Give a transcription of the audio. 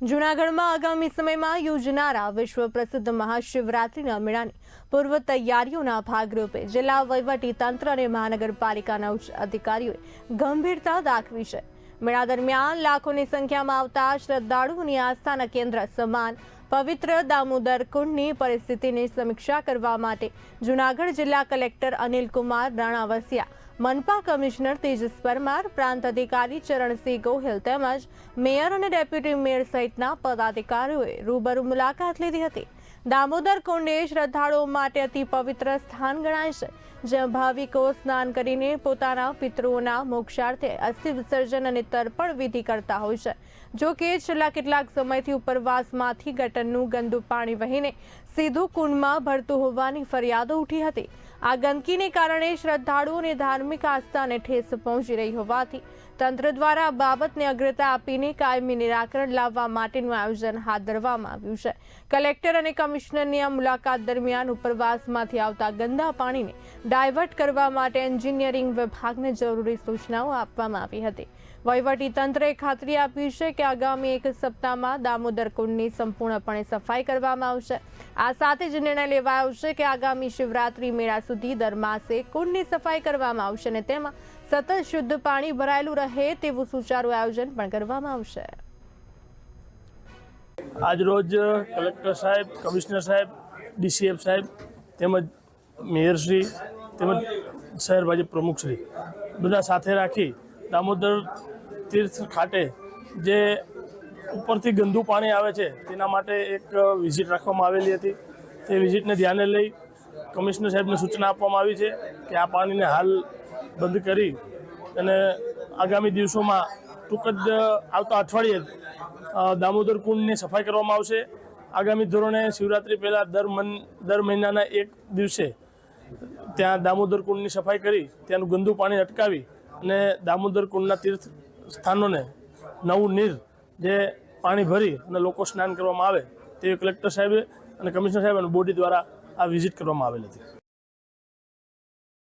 જૂનાગઢમાં આગામી સમયમાં યોજનારા વિશ્વ પ્રસિદ્ધ મહાશિવરાત્રિના મેળાની પૂર્વ તૈયારીઓના ભાગરૂપે જિલ્લા વહીવટી તંત્ર અને મહાનગરપાલિકાના ઉચ્ચ અધિકારીઓએ ગંભીરતા દાખવી છે। મેળા દરમિયાન લાખોની સંખ્યામાં આવતા શ્રદ્ધાળુઓની આસ્થાના કેન્દ્ર સમાન પવિત્ર દામોદર કુંડની પરિસ્થિતિની સમીક્ષા કરવા માટે જૂનાગઢ જિલ્લા કલેક્ટર અનિલકુમાર રાણાવસિયા, मनपा कमिश्नर तेजस परमार, प्रांत अधिकारी चरणसिंह गोहिल તેમજ મેયર અને ડેપ્યુટી મેયર સહિતના પદાધિકારીઓએ રૂબરૂ મુલાકાત લીધી હતી। દામોદર કુંડ એ શ્રદ્ધાળુઓ માટે અતિ પવિત્ર સ્થાન ગણાય છે, જ્યાં ભાવિકો સ્નાન કરીને પોતાના પિતૃઓના મોક્ષાર્થે અસ્થિ વિસર્જન અને તર્પણ વિધિ કરતા હોય છે। જો કે છેલ્લા કેટલાક સમયથી ઉપરવાસમાંથી ગટરનું ગંદુ પાણી વહીને સીધું કુંડમાં ભરતું હોવાની ફરિયાદો ઉઠી હતી। આ ગંદકીને કારણે શ્રદ્ધાળુઓને ધાર્મિક આસ્થાને ઠેસ પહોંચી રહી હોવાથી તંત્ર દ્વારા આ બાબતને અગ્રતા આપીને કાયમી નિરાકરણ લાવવા માટેનું આયોજન હાથ ધરવામાં આવ્યું છે। કલેક્ટર અને કમિશનરની આ મુલાકાત દરમિયાન ઉપરવાસમાંથી આવતા ગંદા પાણીને ડાયવર્ટ કરવા માટે એન્જિનિયરિંગ વિભાગને જરૂરી સૂચનાઓ આપવામાં આવી હતી। વહીવટી તંત્રએ ખાતરી આપી છે કે આગામી એક સપ્તાહમાં દામોદર કુંડની સંપૂર્ણપણે સફાઈ કરવામાં આવશે। આ સાથે જ નિર્ણય લેવાયો છે કે આગામી શિવરાત્રી મેળા સુધી દર માસે કુંડની સફાઈ કરવામાં આવશે અને તેમાં સતત શુદ્ધ પાણી ભરાયેલું રહે તેવું સુચારું આયોજન પણ કરવામાં આવશે। આજ રોજ કલેક્ટર સાહેબ, કમિશનર સાહેબ, ડીસીએફ સાહેબ તેમજ મેયરશ્રી તેમજ શહેર ભાજપ પ્રમુખશ્રી બધા સાથે રાખી દામોદર તીર્થ ખાતે જે ઉપરથી ગંદુ પાણી આવે છે તેના માટે એક વિઝિટ રાખવામાં આવેલી હતી। તે વિઝિટને ધ્યાને લઈ કમિશનર સાહેબને સૂચના આપવામાં આવી છે કે આ પાણીને હાલ બંધ કરી અને આગામી દિવસોમાં ટૂંક જ આવતા અઠવાડિયે દામોદર કુંડની સફાઈ કરવામાં આવશે। આગામી ધોરણે શિવરાત્રી પહેલાં દર મહિનાના એક દિવસે ત્યાં દામોદર કુંડની સફાઈ કરી ત્યાંનું ગંદુ પાણી અટકાવી અને દામોદર કુંડના તીર્થ સ્થાનોને નવું નીર જે પાણી ભરી અને લોકો સ્નાન કરવામાં આવે તે કલેક્ટર સાહેબે અને કમિશનર સાહેબ અને બોડી દ્વારા આ વિઝિટ કરવામાં આવેલી હતી।